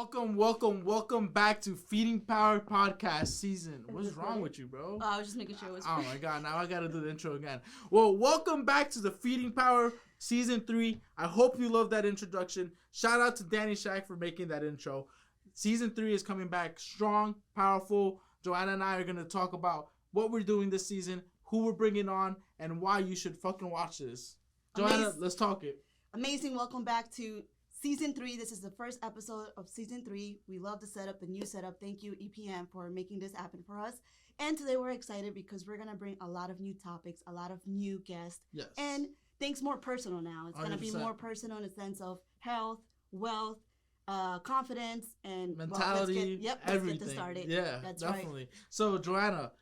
Welcome back to Feeding Power Podcast season. What's wrong with you, bro? I was just making sure it was. Oh my god, now I gotta do the intro again. Well, welcome back to the Feeding Power season 3. I hope you love that introduction. Shout out to Danny Shack for making that intro. Season 3 is coming back strong, powerful. Joanna and I are gonna talk about what we're doing this season, who we're bringing on, and why you should fucking watch this. Joanna, let's talk it. Amazing. Welcome back to Season 3. This is the first episode of Season 3. We love the setup, the new setup. Thank you, EPM, for making this happen for us. And today we're excited because we're going to bring a lot of new topics, a lot of new guests. Yes. And things more personal now. It's going to be 100%. more personal in the sense of health, wealth, confidence, and mentality, everything. Let's get this started. Yeah, that's definitely. Right. So, Joanna,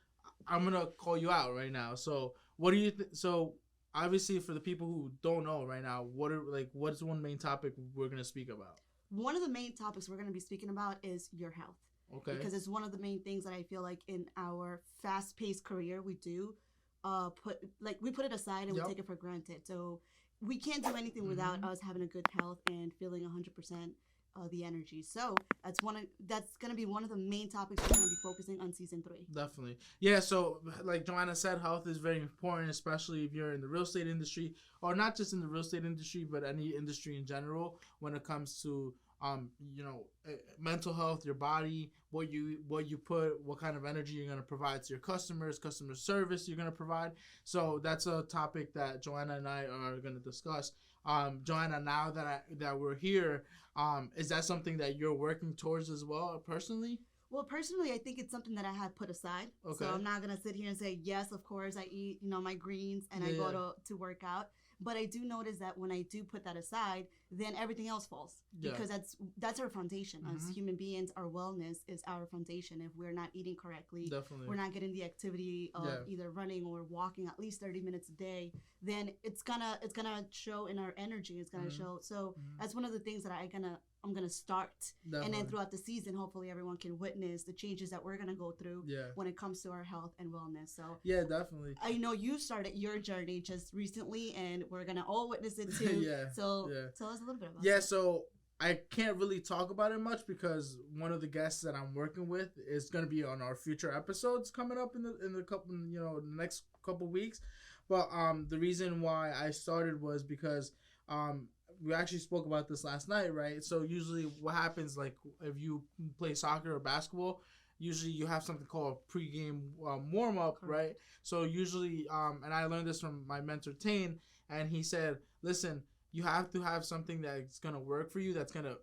I'm going to call you out right now. So, what do you think? So, obviously, for the people who don't know right now, what's one main topic we're going to speak about? One of the main topics we're going to be speaking about is your health. Okay. Because it's one of the main things that I feel like in our fast-paced career we do we put it aside and we take it for granted. So we can't do anything without us having a good health and feeling 100% the energy. So that's going to be one of the main topics we're going to be focusing on season 3. Definitely. Yeah, so like Joanna said, health is very important, especially if you're in the real estate industry, or not just in the real estate industry, but any industry in general when it comes to mental health, your body, what you put, what kind of energy you're going to provide to your customers, customer service you're going to provide. So that's a topic that Joanna and I are going to discuss. Joanna, now that we're here, is that something that you're working towards as well, personally? Well, personally, I think it's something that I had put aside. Okay. So I'm not going to sit here and say, yes, of course, I eat, my greens and I go to work out. But I do notice that when I do put that aside, then everything else falls. Yeah. Because that's our foundation. As human beings, our wellness is our foundation. If we're not eating correctly, definitely, we're not getting the activity of either running or walking at least 30 minutes a day, then it's gonna show in our energy. It's gonna show. So that's one of the things that I'm gonna start. Definitely. And then throughout the season, hopefully everyone can witness the changes that we're gonna go through when it comes to our health and wellness. So yeah, definitely. I know you started your journey just recently, and we're gonna all witness it too. So tell us a little bit about that. So I can't really talk about it much because one of the guests that I'm working with is gonna be on our future episodes coming up in the couple, the next couple weeks. But the reason why I started was because we actually spoke about this last night, right? So usually what happens, like if you play soccer or basketball, usually you have something called a pregame warm-up, right? So usually, and I learned this from my mentor, Tane, and he said, listen, you have to have something that's going to work for you, that's going to,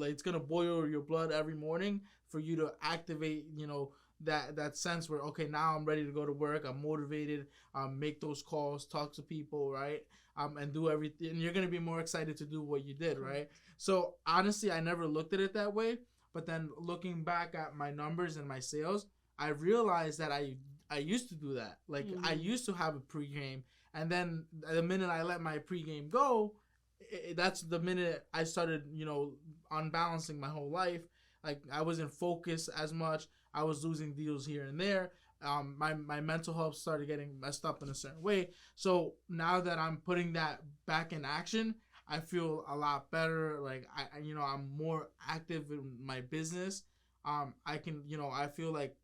it's going to boil your blood every morning for you to activate, that sense where, okay, now I'm ready to go to work, I'm motivated, make those calls, talk to people, right? And do everything, and you're going to be more excited to do what you did, right? So honestly, I never looked at it that way, but then looking back at my numbers and my sales, I realized that I used to do that. Like I used to have a pregame, and then the minute I let my pregame go, that's the minute I started, unbalancing my whole life. Like I wasn't focused as much. I was losing deals here and there. My mental health started getting messed up in a certain way. So now that I'm putting that back in action, I feel a lot better. Like I'm more active in my business. I can, I feel like,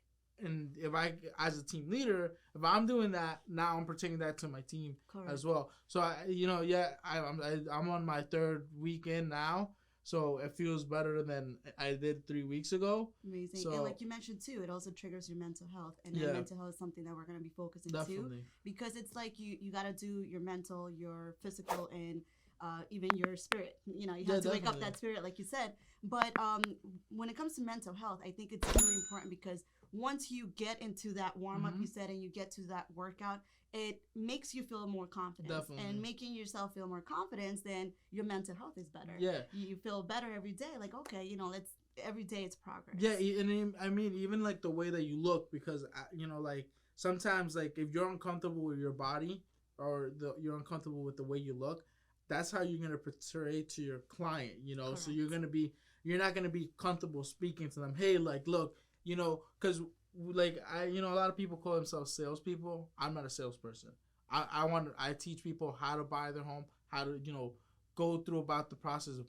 and if I, as a team leader, if I'm doing that, now I'm protecting that to my team as well. So I'm on my 3rd weekend now. So it feels better than I did 3 weeks ago. Amazing. So, and like you mentioned too, it also triggers your mental health. And your mental health is something that we're going to be focusing too. Because it's like you got to do your mental, your physical, and even your spirit. You have to wake up that spirit, like you said. But when it comes to mental health, I think it's really important because once you get into that warm-up, you said, and you get to that workout, it makes you feel more confident. Definitely. And making yourself feel more confidence, then your mental health is better. Yeah. You feel better every day. Like, okay, every day it's progress. Yeah, and I mean, even like the way that you look, because, like sometimes like if you're uncomfortable with your body or you're uncomfortable with the way you look, that's how you're going to portray to your client, Correct. So you're not going to be comfortable speaking to them. Hey, like, look, because like a lot of people call themselves salespeople. I'm not a salesperson. I teach people how to buy their home, how to go through about the process of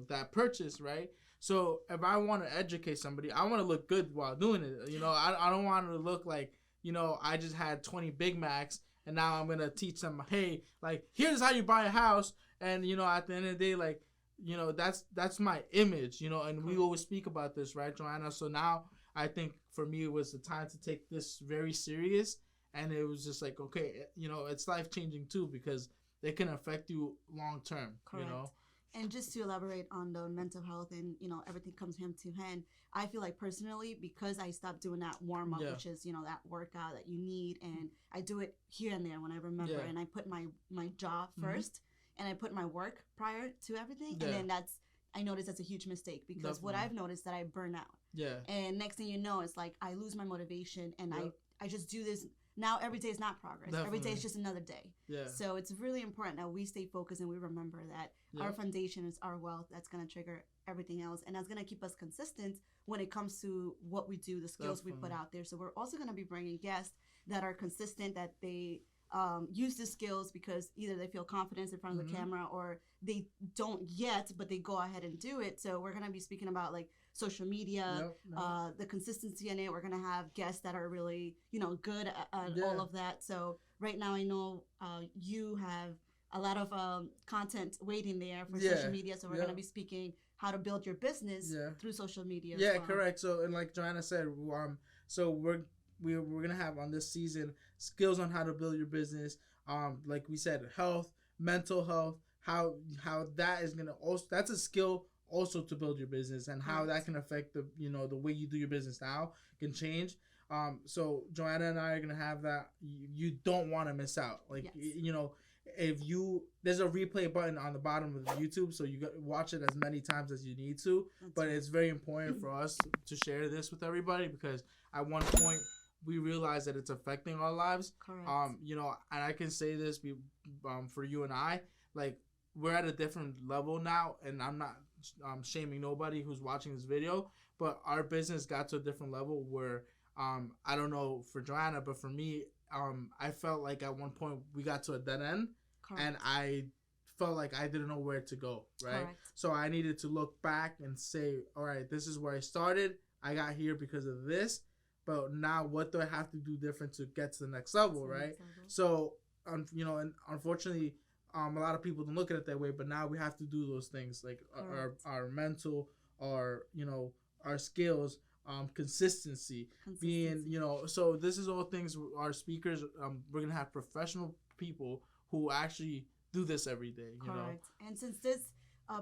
that purchase, right? So if I want to educate somebody, I want to look good while doing it. You know, I don't want to look like, you know, I just had 20 Big Macs and now I'm going to teach them, hey, like, here's how you buy a house. And, you know, at the end of the day, like, you know, that's my image, you know, and we always speak about this, right, Joanna? So now I think for me it was the time to take this very serious. And it was just like, okay, you know, it's life changing too, because they can affect you long term, you know? And just to elaborate on the mental health and, you know, everything comes hand to hand, I feel like personally, because I stopped doing that warm up, which is, you know, that workout that you need, and I do it here and there when I remember, and I put my job first, and I put my work prior to everything, and then I noticed that's a huge mistake, because what I've noticed that I burn out. And next thing you know, it's like I lose my motivation, and I just do this. Now every day is not progress. Every day is just another day. So it's really important that we stay focused and we remember that our foundation is our wealth. That's going to trigger everything else. And that's going to keep us consistent when it comes to what we do, the skills we put out there. So we're also going to be bringing guests that are consistent, that they use the skills because either they feel confidence in front of the camera or they don't yet, but they go ahead and do it. So we're going to be speaking about like social media, the consistency in it. We're going to have guests that are really, you know, good at all of that. So right now I know you have a lot of content waiting there for social media. So we're going to be speaking how to build your business through social media. Yeah, as well. Correct. So, and like Joanna said, so we're going to have on this season skills on how to build your business. Like we said, health, mental health, how that is going to also, that's a skill also to build your business, and how that can affect the, you know, the way you do your business now can change. So Joanna and I are going to have that. You don't want to miss out. Like, you know, there's a replay button on the bottom of the YouTube, so you watch it as many times as you need to. But it's very important for us to share this with everybody, because at one point we realize that it's affecting our lives. You know, and I can say this for you and I, like, we're at a different level now, and I'm not shaming nobody who's watching this video, but our business got to a different level where I don't know for Joanna, but for me, I felt like at one point we got to a dead end. And I felt like I didn't know where to go, right? So I needed to look back and say, all right, this is where I started. I got here because of this, but now what do I have to do different to get to the next level, right? So, you know, and unfortunately, a lot of people don't look at it that way, but now we have to do those things, like our mental, our, you know, our skills, consistency, being, you know, so this is all things our speakers, we're going to have professional people who actually do this every day, you know. And since this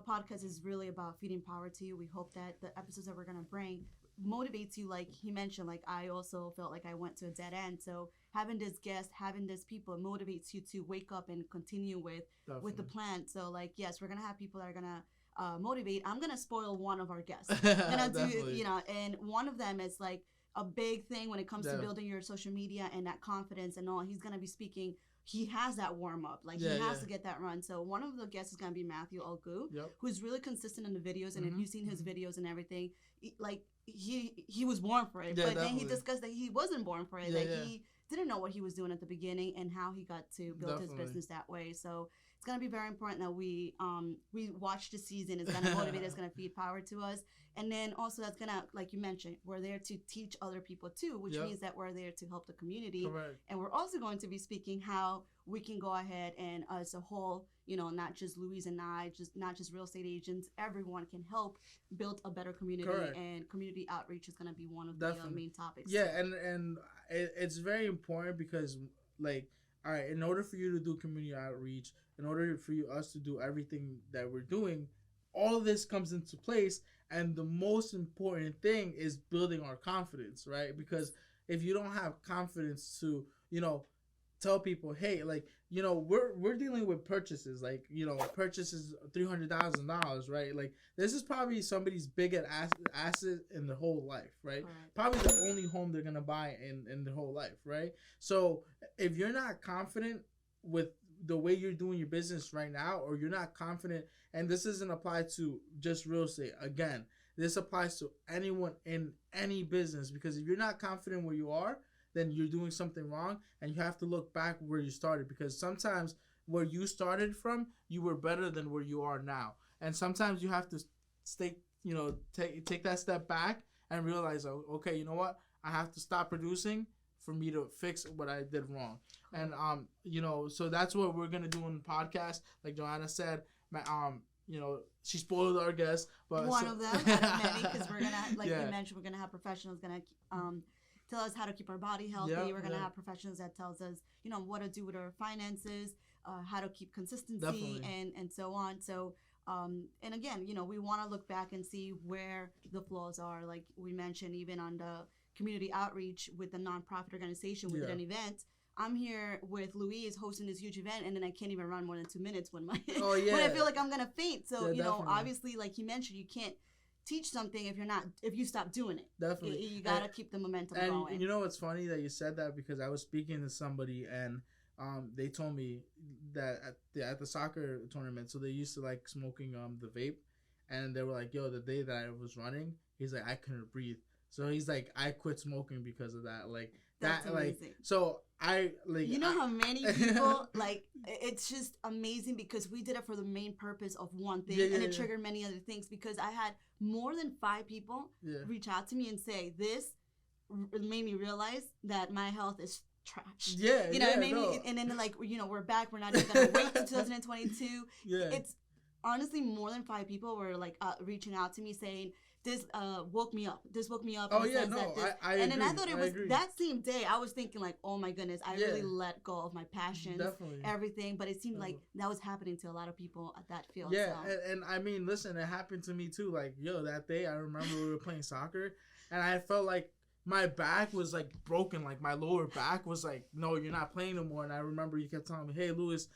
podcast is really about feeding power to you, we hope that the episodes that we're going to bring motivates you. Like he mentioned, like I also felt like I went to a dead end. So having this guest, having this people motivates you to wake up and continue with the plan. So like, yes, we're going to have people that are going to motivate. I'm going to spoil one of our guests. I'm going to do, you know, and one of them is like a big thing when it comes to building your social media and that confidence and all. He's going to be speaking. He has that warm up, like he has to get that run. So one of the guests is gonna be Matthew Olgu, who's really consistent in the videos. And if you've seen his videos and everything, like he was born for it. But then he discussed that he wasn't born for it. He didn't know what he was doing at the beginning and how he got to build his business that way. So it's gonna be very important that we watch the season. It's gonna motivate us, gonna feed power to us, and then also that's gonna, like you mentioned, we're there to teach other people too, which means that we're there to help the community. And we're also going to be speaking how we can go ahead and as a whole, you know, not just Luis and I, not just real estate agents, everyone can help build a better community. And community outreach is going to be one of the main topics. And it's very important because, like, all right, in order for you to do community outreach, in order for us to do everything that we're doing, all of this comes into place. And the most important thing is building our confidence, right? Because if you don't have confidence to, you know, tell people, hey, like, you know, we're dealing with purchases, like, you know, purchases $300,000, right? Like, this is probably somebody's biggest asset in their whole life, right? Probably the only home they're gonna buy in their whole life, right? So if you're not confident with the way you're doing your business right now, or you're not confident, and this doesn't apply to just real estate, again, this applies to anyone in any business, because if you're not confident where you are, then you're doing something wrong, and you have to look back where you started, because sometimes where you started from, you were better than where you are now. And sometimes you have to stay take that step back and realize, oh, okay, you know what? I have to stop producing for me to fix what I did wrong. And so that's what we're gonna do in the podcast. Like Johana said, she spoiled our guest, but one of them out of many, because we're gonna, like you mentioned, we're gonna have professionals gonna tell us how to keep our body healthy. We're gonna have professionals that tells us, what to do with our finances, how to keep consistency, and so on. So and again, we want to look back and see where the flaws are. Like we mentioned, even on the community outreach with the nonprofit organization, we did an event. I'm here with Luis hosting this huge event, and then I can't even run more than 2 minutes when when I feel like I'm gonna faint. So obviously, like he mentioned, you can't teach something if you stop doing it. Definitely, you gotta keep the momentum going. And it's funny that you said that, because I was speaking to somebody, and they told me that at the soccer tournament, so they used to like smoking the vape, and they were like, yo, the day that I was running, he's like, I couldn't breathe. So he's like, I quit smoking because of that. Like that's that, amazing. Like, so I like. How many people like? It's just amazing, because we did it for the main purpose of one thing, and it triggered many other things. Because I had more than 5 people reach out to me and say, this made me realize that my health is trash. It made me, and then like we're back. We're not even gonna wait till 2022. It's honestly more than 5 people were like reaching out to me saying, this woke me up. This woke me up. Oh yeah, no, I and agree. Then I thought it was that same day. I was thinking like, oh my goodness, I really let go of my passions, everything. But it seemed like that was happening to a lot of people at that field. Yeah, so. And I mean, listen, it happened to me too. Like, that day, I remember we were playing soccer, and I felt like my back was like broken. Like my lower back was like, no, you're not playing no more. And I remember you kept telling me, hey, Luis,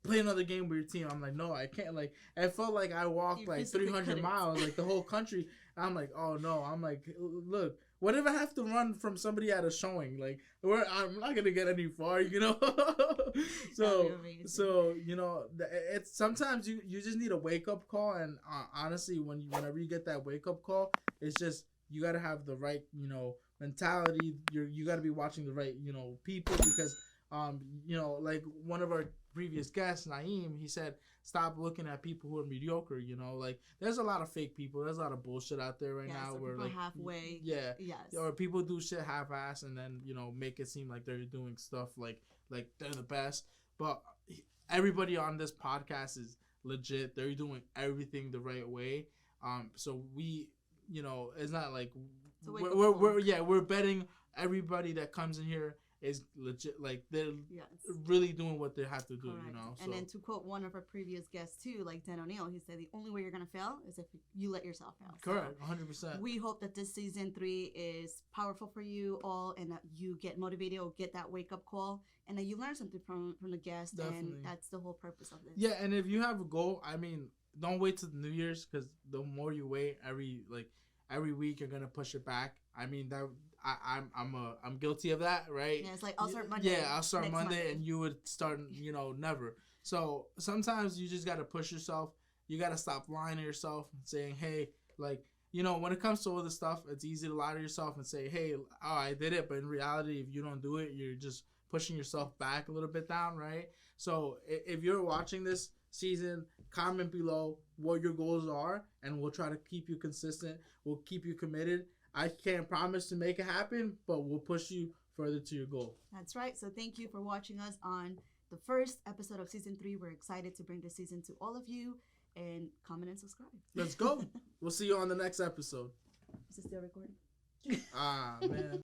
play another game with your team. I'm like, no, I can't. Like, I felt like I walked like 300 miles, like the whole country. I'm like, oh no. I'm like, look, what if I have to run from somebody at a showing? Like, I'm not gonna get any far, So it's sometimes you just need a wake up call. And honestly, whenever you get that wake up call, it's just you gotta have the right mentality. You gotta be watching the right people, because like one of our previous guest, Naeem, he said, stop looking at people who are mediocre. Like there's a lot of fake people. There's a lot of bullshit out there right now. Where like halfway. Yeah. Yes. Or people do shit half-ass and then make it seem like they're doing stuff like they're the best. But everybody on this podcast is legit. They're doing everything the right way. So we, it's not like we're betting everybody that comes in here is legit, like they're really doing what they have to do. Correct. And then to quote one of our previous guests too, like Dan O'Neill, he said the only way you're gonna fail is if you let yourself fail. Correct. 100%. We hope that this season 3 is powerful for you all, and that you get motivated or get that wake up call, and that you learn something from the guest. Definitely. And that's the whole purpose of this. Yeah, and if you have a goal, I mean, don't wait till New Year's, because the more you wait, every week you're gonna push it back. I mean that. I'm guilty of that, right? Yeah, it's like I'll start Monday. Yeah, I'll start Monday, and you would start, never. So sometimes you just gotta push yourself. You gotta stop lying to yourself and saying, hey, like, when it comes to all this stuff, it's easy to lie to yourself and say, hey, I did it, but in reality, if you don't do it, you're just pushing yourself back a little bit down, right? So if you're watching this season, comment below what your goals are, and we'll try to keep you consistent. We'll keep you committed. I can't promise to make it happen, but we'll push you further to your goal. That's right. So thank you for watching us on the first episode of season 3. We're excited to bring this season to all of you, and comment and subscribe. Let's go. We'll see you on the next episode. Is it still recording? Man.